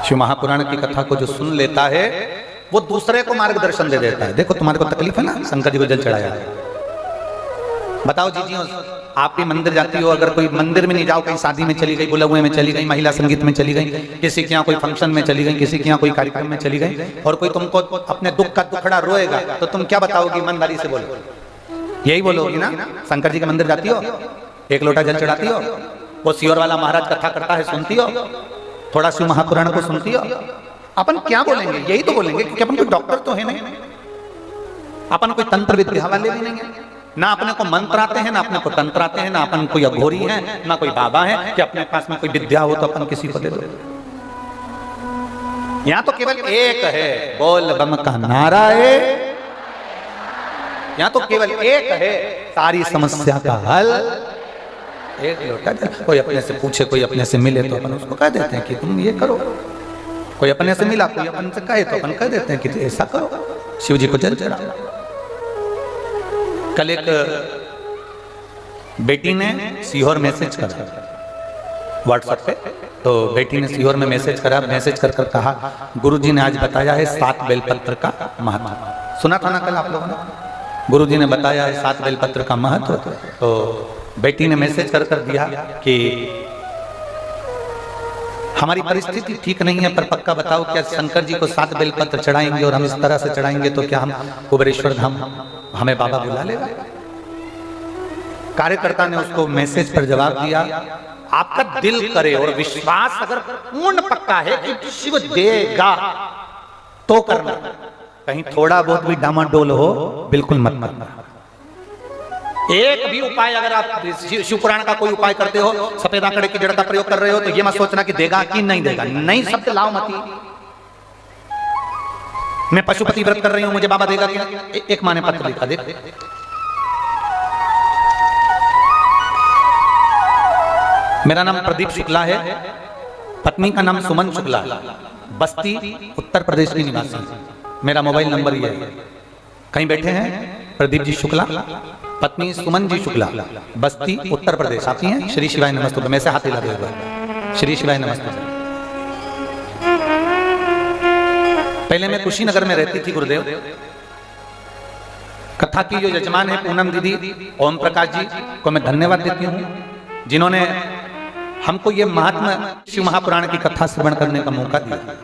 शिव महापुराण की कथा को जो सुन लेता है वो दूसरे को मार्गदर्शन दे देता है। देखो तुम्हारे को तकलीफ है ना, शंकर जी को जल चढ़ाया, बताओ जीजियों, आप भी मंदिर जाती हो, अगर कोई मंदिर में नहीं जाओ, कहीं शादी में चली गई, बुलबुए में चली गई, महिला संगीत में चली गई, किसी के यहाँ कोई फंक्शन में चली गई, किसी के यहाँ कोई कार्यक्रम में चली गई, और कोई तुमको अपने दुख का दुखड़ा रोएगा, तो तुम क्या बताओगी? ईमानदारी से बोलो, यही बोलोगी ना? शंकर जी के मंदिर जाती हो, एक लोटा जल चढ़ाती हो, वो सियोर वाला महाराज कथा करता है सुनती हो, थोड़ा शिव महापुराण को सुनती हो, अपन क्या बोलेंगे? यही तो बोलेंगे, क्योंकि अपन कोई डॉक्टर तो है नहीं, अपन कोई तंत्र विद्या वाले भी नहीं है, ना अपने को मंत्र आते हैं, ना अपने को तंत्र आते हैं, ना अपन कोई अघोरी है, ना कोई बाबा है कि अपने पास में कोई विद्या हो तो अपन किसी को दे दो। यहाँ तो केवल एक है, बोल बम का नारा है, यहाँ तो केवल एक है, सारी समस्या का हल एक लोटा जल। कोई अपने से पूछे, कोई अपने से मिले तो अपन उसको कह देते हैं कि तुम ये करो, कोई अपने से मिला, कोई अपन से कहे तो अपन कह देते हैं कि ऐसा करो, शिव जी को जल चढ़ाओ। कल एक बेटी ने सीहोर मैसेज करा व्हाट्सएप पे, तो बेटी ने सीहोर में मैसेज करा, मैसेज कर कर कहा गुरुजी ने आज बताया है 7 बेलपत्र का महत्व। सुना था ना कल आप लोगों ने? गुरुजी ने बताया है 7 बेलपत्र का महत्व। तो बेटी ने मैसेज कर कर दिया कि हमारी परिस्थिति ठीक नहीं है, पर पक्का बताओ क्या शंकर जी को 7 बेलपत्र चढ़ाएंगे और हम इस तरह से चढ़ाएंगे तो क्या हम कुबेरेश्वर धाम हमें बाबा बुला लेगा? कार्यकर्ता ने उसको मैसेज पर जवाब दिया, आपका दिल करे और विश्वास अगर पूर्ण पक्का है कि शिव देगा तो करना, कहीं थोड़ा बहुत भी डामाडोल हो बिल्कुल मत करना। एक भी उपाय अगर आप शिव पुराण का कोई उपाय करते हो, सफेद आंकड़े की जड़ का प्रयोग कर रहे हो, तो ये मत सोचना कि देगा कि नहीं देगा, नहीं शब्द लाओ मत। मैं पशुपति व्रत कर रही हूं, मुझे बाबा देगा क्या? एक माँ ने पत्र लिखा, देख मेरा नाम प्रदीप शुक्ला है, पत्नी का नाम सुमन शुक्ला है, बस्ती उत्तर प्रदेश की निवासी, मेरा मोबाइल नंबर ये है। कहीं बैठे हैं प्रदीप जी शुक्ला, पत्नी सुमन जी शुक्ला, बस्ती उत्तर प्रदेश आती हैं। श्री शिवाय नमस्तुभ्यं, मैं से हाथ हिला देगा, श्री शिवाय नमस्तुभ्यं। पहले मैं कुशीनगर में रहती थी गुरुदेव। कथा की जो यजमान है पूनम दीदी, ओम प्रकाश जी को मैं धन्यवाद देती हूँ, जिन्होंने हमको ये महात्मा शिव महापुराण की कथा श्रवण करने का मौका दिया।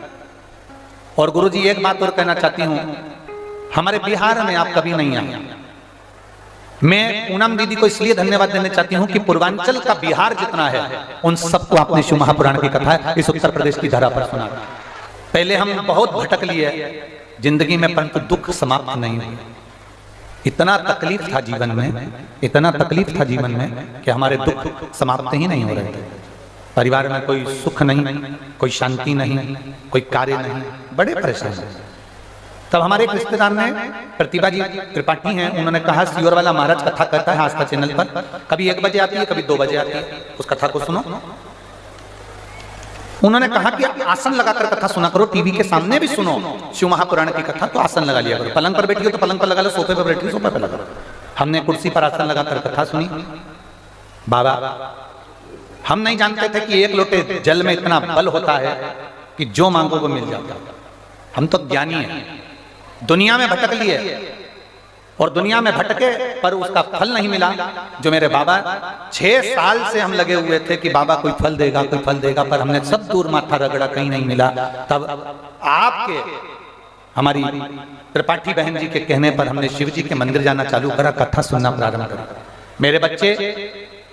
और गुरुजी एक बात और कहना चाहती हूँ, हमारे बिहार में आप कभी नहीं आए। मैं पूनम दीदी को इसलिए धन्यवाद देना चाहती हूँ कि पूर्वांचल का बिहार जितना है उन सबको आपने शिव महापुराण की कथा इस उत्तर प्रदेश की धरा पर सुना। पहले हम बहुत भटक लिए जिंदगी में, परंतु दुख समाप्त नहीं हुए। इतना तकलीफ था जीवन में, इतना तकलीफ था जीवन में कि हमारे दुख समाप्त ही नहीं हो रहे थे। परिवार में कोई सुख नहीं, कोई शांति नहीं, कोई कार्य नहीं, बड़े परेशान थे। तब हमारे एक रिश्तेदार ने, प्रतिभा जी त्रिपाठी हैं, उन्होंने कहा सियोर वाला महाराज कथा करता है आस्था चैनल पर, कभी 1 बजे आती है, कभी 2 बजे आती है, उस कथा को सुनो। उन्होंने कहा कि आसन लगाकर कथा सुना करो, टीवी के सामने भी सुनो शिव महापुराण की कथा, तो आसन लगा लिया करो। पलंग पर बैठी हो तो पलंग पर लगा लो, सोफे पर बैठी हो सोफे पर लगा लो। हमने कुर्सी पर आसन लगाकर कथा सुनी। बाबा, हम नहीं जानते थे कि 1 लोटे जल में इतना बल होता है कि जो मांगो वो मिल जाता। हम तो ज्ञानी हैं, दुनिया में भटक लिए और दुनिया में भटके पर उसका फल नहीं मिला। जो मेरे बाबा 6 साल से हम लगे हुए थे कि बाबा कोई फल देगा, कोई फल देगा, पर हमने सब दूर माथा रगड़ा, कहीं नहीं मिला। तब आपके, हमारी त्रिपाठी बहन जी के कहने पर हमने शिव जी के मंदिर जाना चालू करा, कथा सुनना प्रारंभ करा। मेरे बच्चे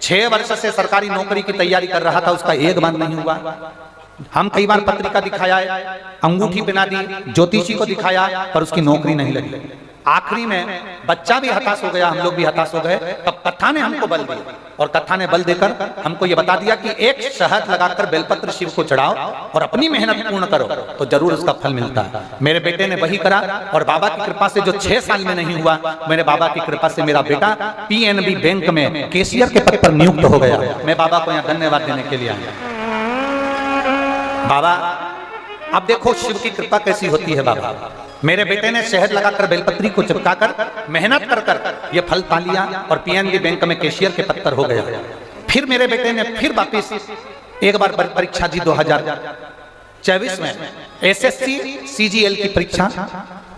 6 वर्ष से सरकारी नौकरी की तैयारी कर रहा था, उसका एक बार नहीं हुआ। हम कई बार पत्रिका दिखाया, अंगूठी पहना दी, ज्योतिषी को दिखाया, पर उसकी नौकरी नहीं लगी। आखिरी में बच्चा भी हताश हो गया, हम लोग भी हताश हो गए। तब कथा ने हमको बल दिया, और कथा ने बल देकर हमको ये बता दिया कि एक शहद लगाकर बेलपत्र शिव को चढ़ाओ और अपनी मेहनत पूर्ण करो तो जरूर उसका फल मिलता है। मेरे बेटे ने वही करा, और बाबा की कृपा से जो 6 साल में नहीं हुआ, मेरे बाबा की कृपा से मेरा बेटा PNB बैंक में कैशियर के पद पर नियुक्त हो गया। मैं बाबा को यहाँ धन्यवाद देने के लिए आया। बाबा, अब देखो शिव की कृपा कैसी होती है। बाबा, मेरे बेटे ने शहद लगाकर बेलपत्री को चिपकाकर मेहनत कर कर ये फल पा लिया और PNB बैंक में कैशियर के पद पर हो गया। फिर मेरे बेटे ने फिर वापिस एक बार परीक्षा दी 24 में SSC CGL की परीक्षा,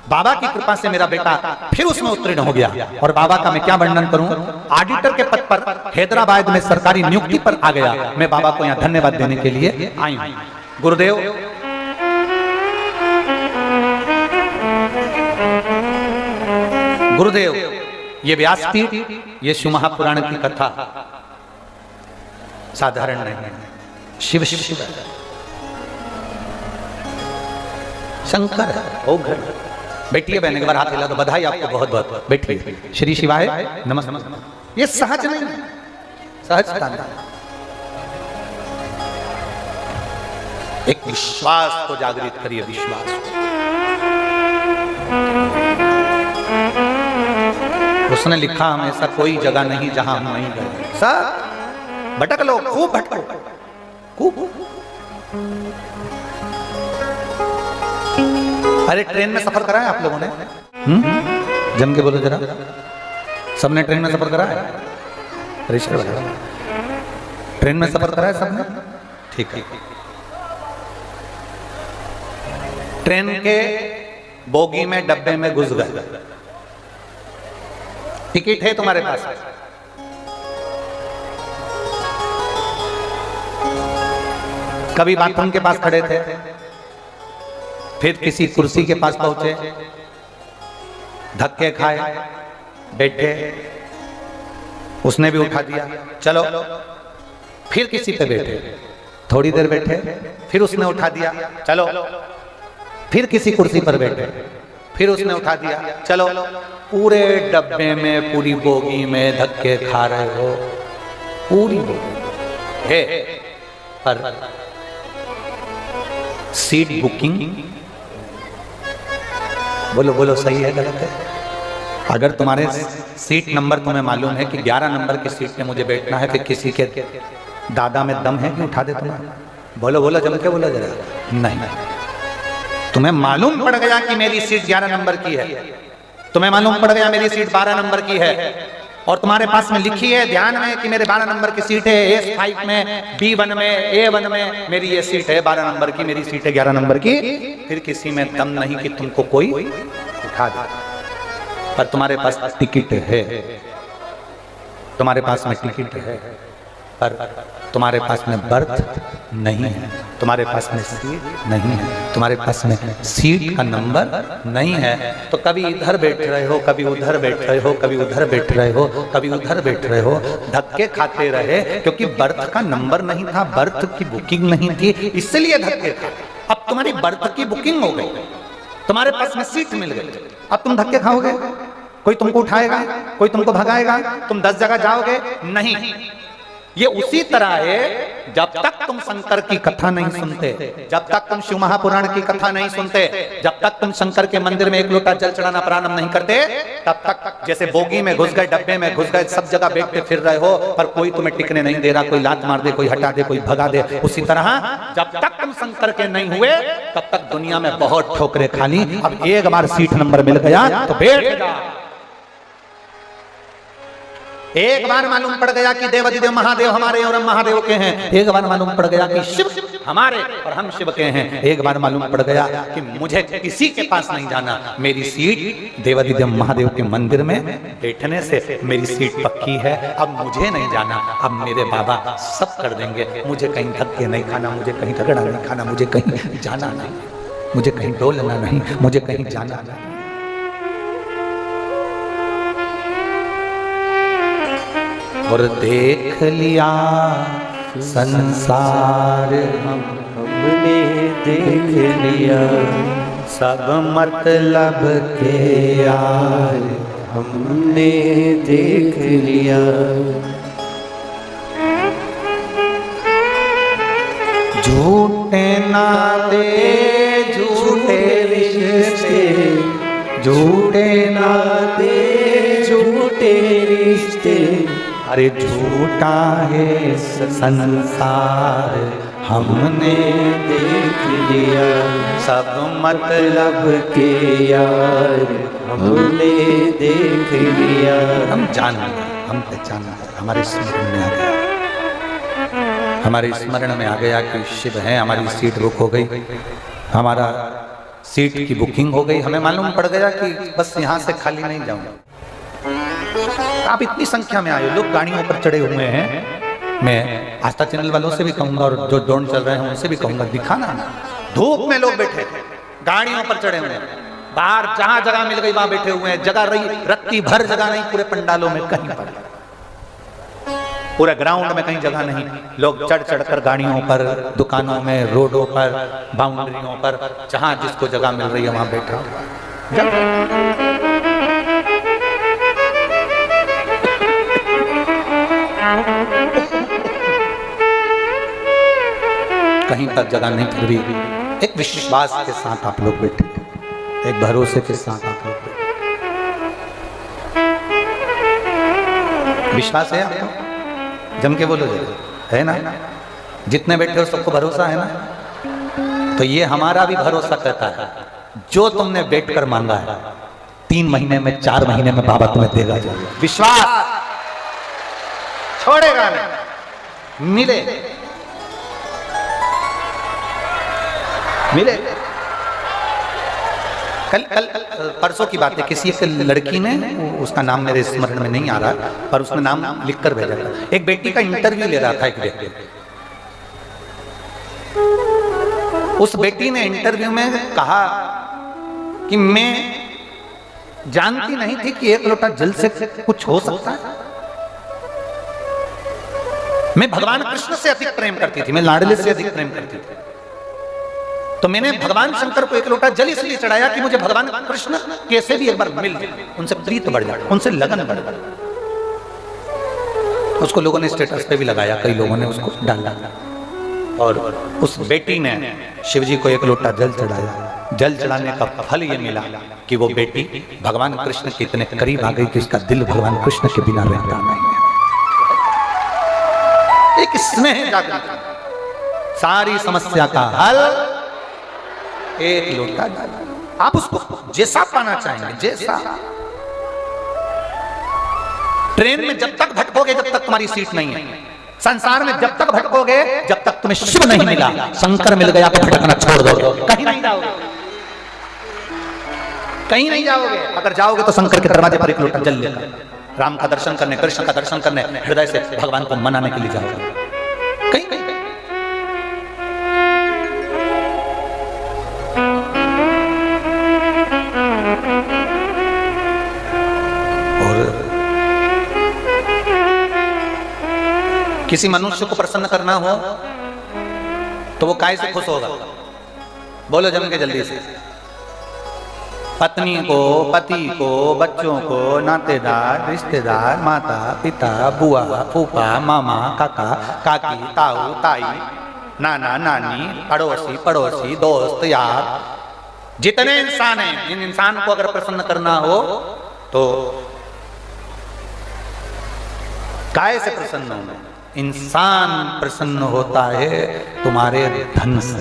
बाबा की कृपा से मेरा बेटा फिर उसमें उत्तीर्ण हो गया। और बाबा का मैं क्या वर्णन करूं, ऑडिटर के पद पर हैदराबाद में सरकारी नियुक्ति पर आ गया। मैं बाबा को यहाँ धन्यवाद देने के लिए आई हूं। गुरुदेव, गुरुदेव, ये व्यासपीठ, ये शिव महापुराण की कथा साधारण नहीं है। शिव शिव शंकर है, ओ घर। बैठिए बहन, एक बार हाथ हिला दो, बधाई आपको बहुत बहुत। बैठिए। श्री शिवाय नमस्कार। ये सहज नहीं है, सहजता नहीं। एक विश्वास को जागृत करिए, विश्वास को। उसने लिखा हमेशा कोई जगह नहीं जहां हम नहीं गए। सर भटक लो, खूब भटको, खूब। अरे ट्रेन में सफर करा है आप लोगों ने? जम के बोलो जरा, सबने ट्रेन में सफर करा है? ट्रेन में सफर करा है सबने? ठीक है। ट्रेन के बोगी में, डब्बे में घुस गए, टिकट है तुम्हारे पास, कभी बाथरूम के पास खड़े थे, फिर किसी कुर्सी के पास पहुंचे, धक्के खाए, बैठे, उसने भी उठा दिया, चलो। फिर किसी पे बैठे, थोड़ी देर बैठे, फिर उसने उठा दिया, चलो। फिर किसी कुर्सी पर बैठे, फिर उसने उठा दिया, चलो। पूरे डब्बे में, पूरी बोगी में धक्के खा रहे हो, पूरी बोगी है, पर सीट बुकिंग, बोलो बोलो, सही है गलत है? अगर तुम्हारे सीट नंबर तुम्हें मालूम है कि 11 नंबर की सीट पे मुझे बैठना है, फिर किसी के दादा में दम है कि उठा दे तुम्हें? बोलो बोलो, जम के बोलो जरा। नहीं, तुम्हें मालूम पड़ गया कि मेरी सीट 11 नंबर की है, तुम्हें मालूम पड़ गया मेरी सीट 12 नंबर की है, और तुम्हारे पास में लिखी है ध्यान में कि मेरे 12 नंबर की सीट है, S5 में, B1 में, A1 में मेरी ये सीट है 12 नंबर की, मेरी सीट है 11 नंबर की, फिर किसी में दम नहीं कि तुमको कोई उठा दे। पर तुम्हारे पास टिकट है, तुम्हारे पास में टिकट है, पर तुम्हारे पास में बर्थ नहीं है, तुम्हारे पास में सीट नहीं है, तुम्हारे पास में सीट का नंबर नहीं है। तो कभी इधर बैठ रहे हो, कभी उधर बैठ रहे हो, कभी उधर बैठ रहे हो, कभी उधर बैठ रहे हो, धक्के खाते रहे, क्योंकि बर्थ का नंबर नहीं था, बर्थ की बुकिंग नहीं थी, इसलिए धक्के खाते। अब तुम्हारी बर्थ की बुकिंग हो गई, तुम्हारे पास में सीट मिल गई, अब तुम धक्के खाओगे? कोई तुमको उठाएगा? कोई तुमको भगाएगा? तुम 10 जगह जाओगे? नहीं। ये उसी तरह है, जब तक तुम शंकर की कथा नहीं सुनते, जब तक तुम शिव महापुराण की कथा नहीं सुनते, जब तक तुम शंकर के मंदिर में एक लोटा जल चढ़ाना प्रारंभ नहीं करते, तब तक जैसे बोगी में घुस गए, डब्बे में घुस गए, सब जगह बैठते फिर रहे हो, पर कोई तुम्हें टिकने नहीं दे रहा, कोई लात मार दे, कोई हटा दे, कोई भगा दे। उसी तरह जब तक तुम शंकर के नहीं हुए, तब तक दुनिया में बहुत ठोकरे खाली। अब एक बार सीट नंबर मिल गया तो बैठ जा। एक बार मालूम पड़ गया कि देवाधिदेव महादेव हमारे और हम महादेव के हैं, एक बार मालूम पड़ गया कि शिव हमारे और हम शिव के हैं, एक बार मालूम पड़ गया कि मुझे किसी के पास नहीं जाना, मेरी सीट देवाधिदेव महादेव के मंदिर में बैठने से मेरी सीट पक्की है, अब मुझे नहीं जाना, अब मेरे बाबा सब कर देंगे, मुझे कहीं धक्के नहीं खाना, मुझे कहीं झगड़ा नहीं खाना, मुझे कहीं जाना नहीं, मुझे कहीं डोलना नहीं, मुझे कहीं जाना नहीं। और देख लिया संसार हमने देख लिया, सब मतलब के यार हमने देख लिया। झूठे नाते झूठे रिश्ते, झूठे नाते झूठे रिश्ते, अरे झूठा है संसार हमने देख लिया, सब मतलब के यार हमने देख लिया। हम जान, हम पहचाना, हमारे स्मरण में आ गया, हमारे स्मरण में आ गया कि शिव है, हमारी सीट बुक हो गई, हमारा सीट की बुकिंग हो गई। हमें मालूम पड़ गया कि बस यहाँ से खाली नहीं जाऊंगा। आप इतनी संख्या में आए, लोग गाड़ियों पर चढ़े हुए हैं। मैं आस्था चैनल वालों से भी कहूंगा और जो ड्रोन चल रहे हैं उनसे भी कहूंगा, दिखाना। धूप में लोग बैठे, गाड़ियों पर चढ़े हुए हैं, बाहर जहां जगह मिल गई वहां बैठे हुए हैं। जगह रही रत्ती भर जगह नहीं, पूरे पंडालों में कहीं पर, पूरे ग्राउंड में कहीं जगह नहीं। लोग चढ़ चढ़कर गाड़ियों पर, दुकानों में, रोडों पर, बाउंड्रियों पर, जहां जिसको जगह मिल रही है वहां बैठे। कहीं पर जगह नहीं, फिर भी एक विश्वास के साथ आप लोग बैठे, एक भरोसे के साथ आप लोग बैठे। विश्वास है आपको? जम के बोलो, है ना? जितने बैठे हो सबको भरोसा है ना? तो ये हमारा भी भरोसा कहता है, जो तुमने बैठ कर मांगा है 3 महीने में, 4 महीने में बाबा तुम्हें देगा। विश्वास छोड़ेगा नहीं, मिले मिले। कल परसों की बात है, किसी एक लड़की ने, उसका नाम मेरे स्मरण में नहीं आ रहा, पर उसने नाम लिखकर भेजा था। एक बेटी का इंटरव्यू ले रहा था एक व्यक्ति। उस बेटी ने इंटरव्यू में कहा कि मैं जानती नहीं थी कि 1 लोटा जल से कुछ हो सकता है। मैं भगवान कृष्ण से अधिक प्रेम करती थी, मैं लाडले से अधिक प्रेम करती थी। तो मैंने भगवान शंकर को 1 लोटा जल इसलिए चढ़ाया कि मुझे भगवान कृष्ण कैसे भी एक बार मिल जाए, उनसे प्रीत बढ़ जाए, उनसे लगन बढ़ जाए। उसको लोगों ने स्टेटस पे भी लगाया, कई लोगों ने उसको डाला। और उस बेटी ने शिवजी को 1 लोटा जल चढ़ाया। जल चढ़ाने का फल ये मिला कि वो बेटी भगवान कृष्ण के इतने करीब आ गई कि उसका दिल भगवान कृष्ण के बिना रहता नहीं है। एक स्नेह जागृत, सारी समस्या का हल 1 लोटा जल। आप उसको जैसा पाना चाहेंगे, जैसा। ट्रेन में जब तक भटकोगे जब तक तुम्हारी सीट नहीं है। संसार में जब तक भटकोगे जब तक तुम्हें शिव नहीं मिला। शंकर मिल गया तो भटकना छोड़ दो, कहीं नहीं जाओगे, कहीं नहीं जाओगे। अगर जाओगे तो शंकर के दरवाजे पर 1 लोटा जल लेकर, राम का दर्शन करने, कृष्ण का दर्शन करने, हृदय से भगवान को मनाने के लिए जाओगे। कहीं नहीं। किसी मनुष्य को प्रसन्न करना हो तो वो काय से खुश होगा? बोलो जम के जल्दी से। पत्नी को, पति को, बच्चों को, नातेदार, रिश्तेदार, माता पिता, बुआ फूफा, मामा काका काकी, ताऊ ताई, नाना नानी, पड़ोसी दोस्त यार, जितने इंसान हैं, इन इंसान को अगर प्रसन्न करना हो तो काय से प्रसन्न होना? इंसान प्रसन्न होता है तुम्हारे धन से।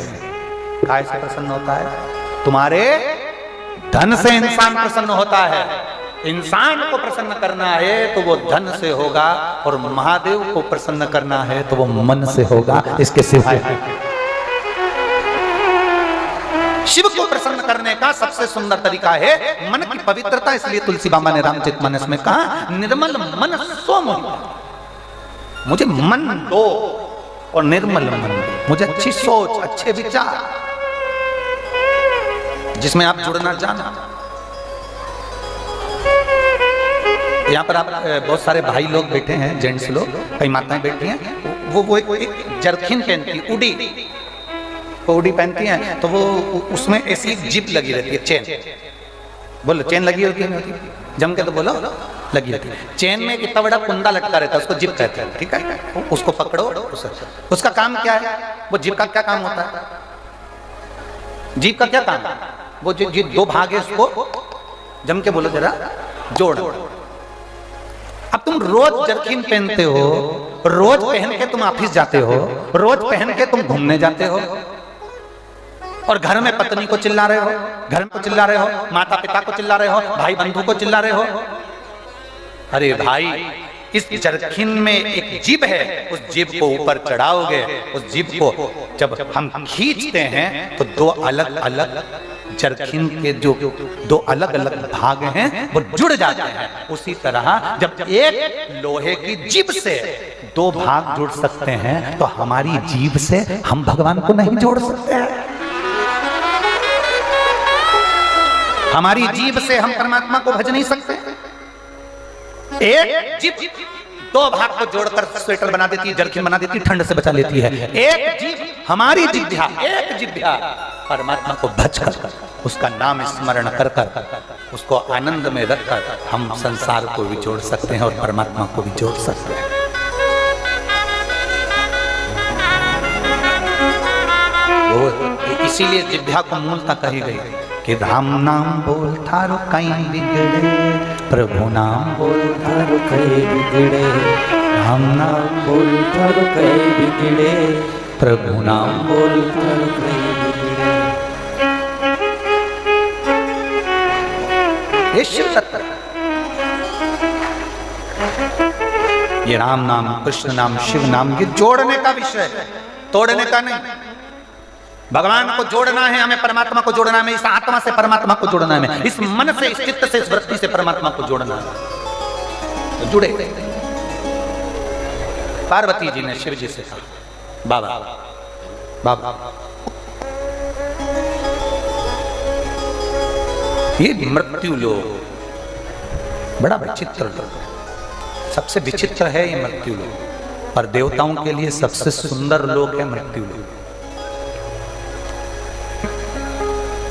काय से प्रसन्न होता है? तुम्हारे धन से इंसान प्रसन्न होता है। इंसान को प्रसन्न करना है तो वो धन से होगा, और महादेव को प्रसन्न करना है तो वो मन से होगा। इसके सिवाय शिव को प्रसन्न करने का सबसे सुंदर तरीका है मन की पवित्रता। इसलिए तुलसी बाबा ने रामचरितमानस में कहा, निर्मल मन सो मोहि। मुझे मन दो और निर्मल मन दो, मुझे अच्छी सोच, अच्छे विचार, जिसमें आप जुड़ना चाहना। यहाँ पर आप बहुत सारे भाई लोग बैठे हैं, जेंट्स लोग, कई माताएं बैठी हैं। वो एक जरखिन पहनती, उडी पहनती हैं, तो वो उसमें ऐसी जिप लगी रहती है, चेन। बोलो चेन लगी होती है? जम के तो बोलो लगी होती है। चेन में इतना बड़ा कुंदा लटका रहता है, उसको जिप कहते हैं, ठीक है? उसको पकड़ो, उसका काम क्या है? वो जिप का क्या काम होता है? जीप का क्या काम है? वो जो 2 भाग है उसको जम के बोलो जरा, जोड़। अब तुम रोज जरकिन पहनते हो, रोज पहन के तुम ऑफिस जाते हो, रोज पहन के तुम घूमने जाते हो, और घर में पत्नी को चिल्ला रहे हो, घर में चिल्ला रहे हो, माता पिता को चिल्ला रहे हो, भाई बंधु को चिल्ला रहे हो। अरे भाई, इस जरखिन में एक जीभ है, उस जीभ को ऊपर चढ़ाओगे, उस जीभ को जब हम खींचते हैं तो दो अलग अलग जरखिन के जो दो अलग अलग भाग हैं वो जुड़ जाते हैं। उसी तरह जब एक लोहे की जीभ से दो भाग जुड़ सकते हैं तो हमारी जीभ से हम भगवान को नहीं जोड़ सकते हैं। हमारी जीभ से हम परमात्मा को भज नहीं सकते। एक जीभ दो भाग को जोड़कर स्वेटर बना देती है, जरखिन बना देती है, ठंड से बचा लेती है। एक जीभ हमारी जिह्वा, एक जिह्वा परमात्मा को भज कर उसका नाम स्मरण कर कर उसको आनंद में रखकर हम संसार को भी जोड़ सकते हैं और परमात्मा को भी जोड़ सकते हैं। वो इसीलिए जिह्वा को मूलता कही गई कि राम नाम बोल थारो कहीं बिगड़े, प्रभु नाम बोल थारो कहीं बिगड़े, राम नाम बोल थारो कहीं बिगड़े, प्रभु नाम बोल थारो कहीं बिगड़े। ये शिव तत्व, ये राम नाम, कृष्ण नाम, शिव नाम, ये जोड़ने का विषय है, तोड़ने का नहीं। भगवान को जोड़ना है, हमें परमात्मा को जोड़ना है, इस आत्मा से परमात्मा को जोड़ना है, इस मन से, इस चित्त से, इस वृत्ति से परमात्मा को जोड़ना है। तो जुड़े। पार्वती जी ने शिव जी से कहा, बाबा बाबा ये मृत्यु लोक बड़ा विचित्र लोक है, सबसे विचित्र है ये मृत्यु लोक, पर देवताओं के लिए सबसे सुंदर लोक है मृत्यु लोक,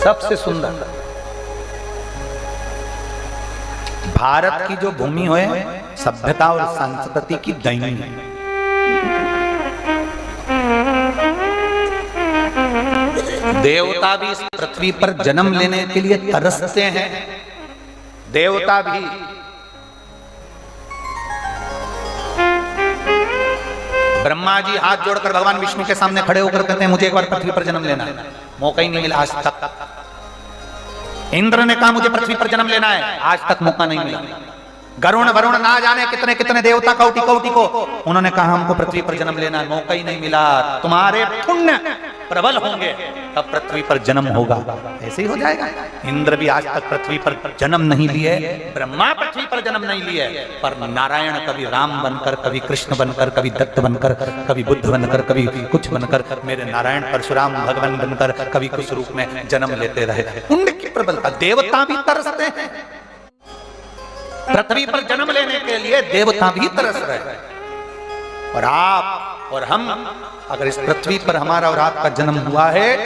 सबसे सुंदर। भारत की जो भूमि है सभ्यता और संस्कृति की दैनी है। देवता भी इस पृथ्वी पर जन्म लेने के लिए तरसते हैं, देवता भी। ब्रह्मा जी हाथ जोड़कर भगवान विष्णु के सामने खड़े होकर कहते हैं मुझे एक बार पृथ्वी पर जन्म लेना है, मौका ही नहीं मिला आज तक। इंद्र ने कहा मुझे पृथ्वी पर जन्म लेना है, आज तक मौका नहीं मिला। गरुण वरुण ना जाने कितने कितने देवता कौटी कौटी को उन्होंने कहा हमको पृथ्वी पर जन्म लेना है, मौका ही नहीं मिला। तुम्हारे पुण्य प्रबल होंगे तब पृथ्वी पर जन्म होगा, ऐसे ही हो जाएगा। इंद्र भी आज तक पृथ्वी पर जन्म नहीं लिए, ब्रह्मा पृथ्वी पर जन्म नहीं लिए, पर नारायण कभी राम बनकर, कभी कृष्ण बनकर, कभी दत्त बनकर, कभी बुद्ध बनकर, कभी कुछ बनकर, मेरे नारायण परशुराम भगवान बनकर कभी कुछ रूप में जन्म लेते रहे। पुण्य की प्रबलता, देवता भी तरसते हैं पृथ्वी पर जन्म लेने के लिए, देवता भी तरस रहे हैं। और आप और हम अगर इस पृथ्वी पर हमारा और आपका जन्म हुआ है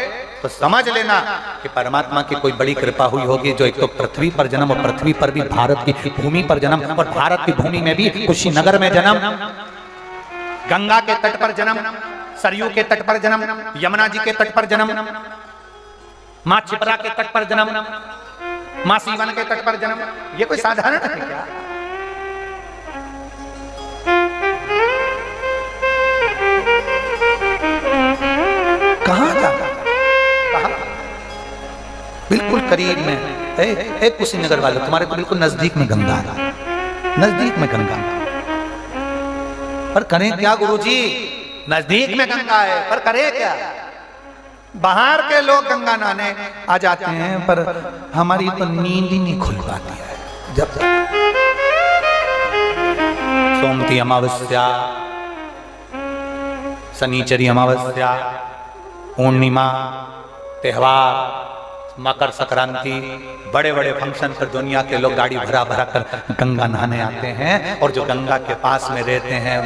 तो समझ लेना कि परमात्मा की कोई बड़ी कृपा हुई होगी, जो एक तो पृथ्वी पर जन्म और पृथ्वी पर भी भारत की भूमि पर जन्म, और भारत की भूमि में भी कुशीनगर में जन्म, गंगा के तट पर जन्म, सरयू के तट पर जन्म, यमुना जी के तट पर जन्म, मां छिपरा के तट पर जन्म, मां सीवन के तट पर जन्म। ये कोई साधारण है क्या? कहां जाता, कहां? बिल्कुल करीब में है कुशीनगर वाले, तुम्हारे तो बिल्कुल नजदीक में गंगा है, नजदीक में गंगा। पर करें क्या गुरुजी, नजदीक में गंगा है पर करें क्या? बाहर के लोग गंगा नहाने आ जाते हैं पर हमारी तो नींद ही नहीं खुल पाती है। जब सोमती अमावस्या, शनिचरी अमावस्या, पूर्णिमा, त्योहार, मकर संक्रांति, बड़े बड़े फंक्शन पर दुनिया के लोग गाड़ी भरा भरा कर गंगा नहाने आते हैं, और जो गंगा के पास में रहते हैं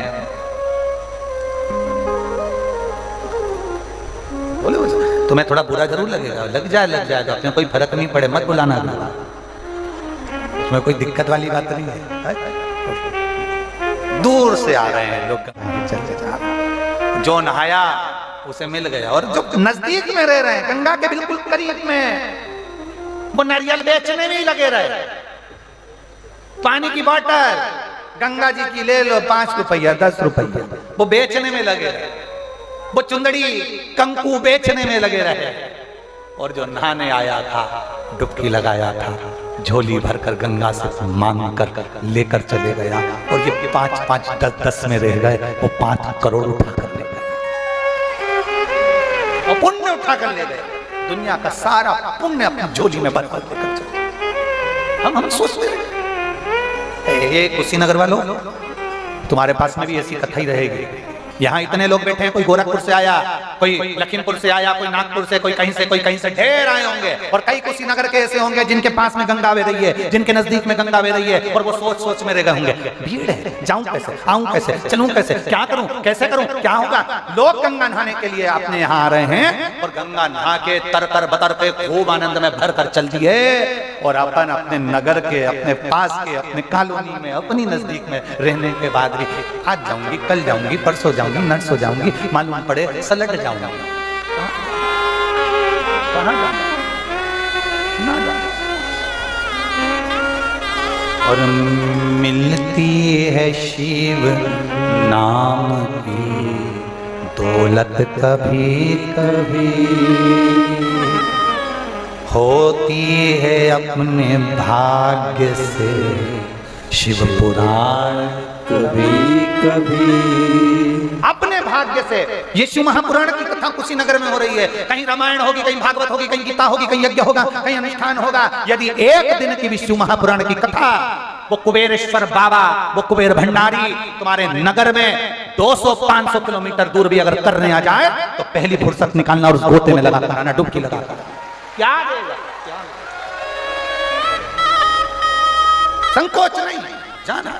बोले तुम्हें थोड़ा बुरा जरूर लगेगा, लग जाए तो अपने कोई फर्क नहीं पड़े, मत बुलाना, उसमें कोई दिक्कत वाली बात नहीं है। दूर से आ रहे हैं लोग, चलते जा रहे, जो नहाया उसे मिल गया, और जो नजदीक में रह रहे हैं गंगा के बिल्कुल करीब में, वो नारियल बेचने में ही लगे रहे। पानी की बोतल गंगा जी की ले लो 5 रुपया 10 रुपया, वो बेचने में लगे रहे। वो चुंदड़ी कंकु बेचने में लगे रहे, और जो नहाने आया था डुबकी लगाया था, झोली भरकर गंगा से मांग कर लेकर चले गया, और ये 5-5, 10-10 में रह गए, वो 5 करोड़ उठा कर ले गए, और पुण्य उठा कर ले गए। दुनिया का सारा पुण्य अपनी झोली में भर कर लेकर चले। हम सोचते रहे, कुशीनगर वालों, तुम्हारे पास में भी ऐसी कथा ही रहेगी। यहाँ इतने लोग बैठे हैं, कोई गोरखपुर से आया, कोई लखीमपुर से आया, कोई नागपुर से, कोई कहीं से ढेर आए होंगे, और कई कुशीनगर के ऐसे होंगे जिनके पास में गंगा बह रही है, जिनके नजदीक में गंगा बह रही है, और वो सोच में रह गए होंगे, भीड़ है, जाऊं कैसे, आऊं कैसे, चलूं कैसे, क्या करूं, कैसे करूं, क्या होगा। लोग गंगा नहाने के लिए अपने यहाँ आ रहे हैं, और गंगा नहा के तर बतर के खूब आनंद में भर कर चल दिए, और अपन अपने नगर के, अपने पास के, अपने कॉलोनी में, अपनी नजदीक में रहने के बाद भी आज जाऊंगी, कल जाऊंगी, परसों जाऊंगी, नर्स हो जाऊंगी, मालूम पड़े सलट जाऊंगा, कहां ना जा। और मिलती है शिव नाम की दौलत कभी कभी, होती है अपने भाग्य से शिव पुराण कभी कभी। अपने भाग्य से ये शिव महापुराण की कथा कुशीनगर में हो रही है। कहीं रामायण होगी, कहीं भागवत होगी, कहीं गीता होगी, कहीं यज्ञ होगा, कहीं अनुष्ठान होगा। यदि एक दिन की भी शिव महापुराण की कथा वो कुबेरेश्वर बाबा, वो कुबेर भंडारी तुम्हारे नगर में 200-500 किलोमीटर दूर भी अगर करने आ जाए, तो पहली फुर्सत निकालना और उस गोते में लगा कर आना, डुबकी लगा कर। क्या देगा, संकोच नहीं, जाना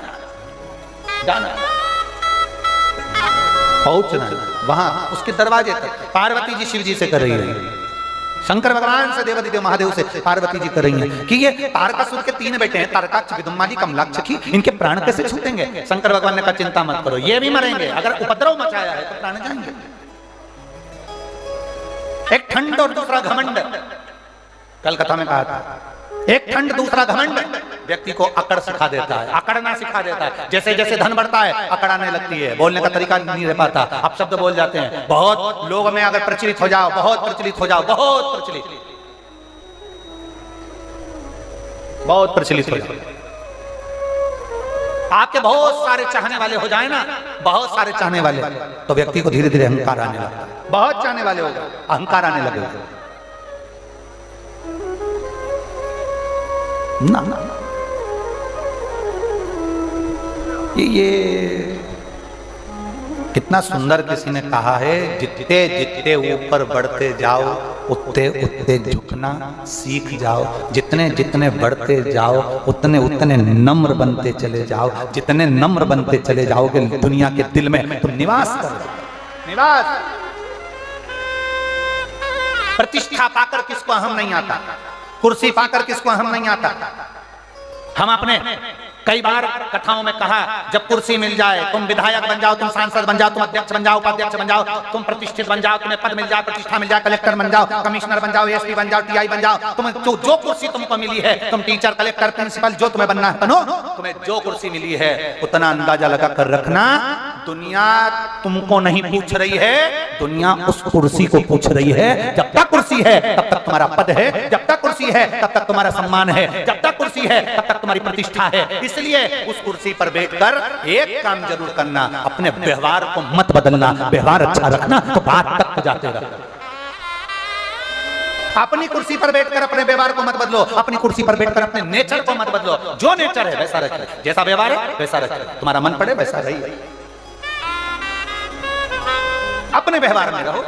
पहुंचना वहां उसके दरवाजे तक। पार्वती जी शिव जी से कर रही है, शंकर भगवान से, देवादिदेव महादेव से पार्वती जी कर रही हैं कि ये तारकासुर के 3 बेटे हैं, तारकाक्ष, विदुम्माली, कमलाक्षी, इनके प्राण कैसे छूटेंगे। शंकर भगवान ने कहा चिंता मत करो, ये भी मरेंगे, अगर उपद्रव मचाया है तो प्राण जाएंगे। एक ठंड और दूसरा घमंड, कल कथा में कहा था, एक ठंड दूसरा घमंड व्यक्ति को अकड़ सिखा देता है, अकड़ना सिखा देता है। जैसे जैसे धन बढ़ता है अकड़ाने लगती है, बोलने का तरीका नहीं रह पाता, आप शब्द बोल जाते हैं। बहुत लोगों में अगर प्रचलित हो जाओ, बहुत प्रचलित हो जाओ, बहुत प्रचलित हो जाओ, आपके बहुत सारे चाहने वाले हो जाए ना, बहुत सारे चाहने वाले, तो व्यक्ति को धीरे धीरे अहंकार आने लगता है। बहुत चाहने वाले हो गए, अहंकार आने लगे ना। ये कितना सुंदर किसी ने कहा है, जितने जितने ऊपर बढ़ते जाओ उतने उतने झुकना सीख जाओ, जितने जितने बढ़ते जाओ उतने उतने नम्र बनते चले जाओ। जितने नम्र बनते चले जाओगे दुनिया के दिल में तुम निवास करोगे। निवास, प्रतिष्ठा पाकर किसको अहम नहीं आता, कुर्सी पाकर किसको अहम नहीं आता। हम अपने कई बार कथाओं में कहा, जब कुर्सी मिल जाए, तुम विधायक बन जाओ, तुम सांसद बन जाओ, तुम अध्यक्ष बन जाओ, उपाध्यक्ष बन जाओ, तुम प्रतिष्ठित बन जाओ, तुम्हें पद मिल जाए, प्रतिष्ठा मिल जाए, कलेक्टर बन जाओ, कमिश्नर बन जाओ, एसपी बन जाओ, टीआई बन जाओ, तुम जो कुर्सी तुमको मिली है, तुम टीचर, कलेक्टर, प्रिंसिपल, जो तुम्हें बनना है बनो। तुम्हें जो कुर्सी मिली है उतना अंदाजा लगा कर रखना, दुनिया तुमको नहीं पूछ रही है, दुनिया उस कुर्सी को पूछ रही है। जब तक कुर्सी है तब तक तुम्हारा पद है, जब तक कुर्सी है तब तक तुम्हारा सम्मान है, जब तक कुर्सी है तब तक तुम्हारी प्रतिष्ठा है। इसलिए उस कुर्सी पर बैठकर एक काम जरूर करना, अपने व्यवहार को मत बदलना, व्यवहार अच्छा रखना तो बात तक जाते रहना। अपनी कुर्सी पर बैठकर अपने व्यवहार को मत बदलो, अपनी कुर्सी पर बैठकर अपने नेचर को मत बदलो। जो नेचर है वैसा रखो, जैसा व्यवहार है वैसा रखो, तुम्हारा मन पड़े वैसा रही, अपने व्यवहार में रहो।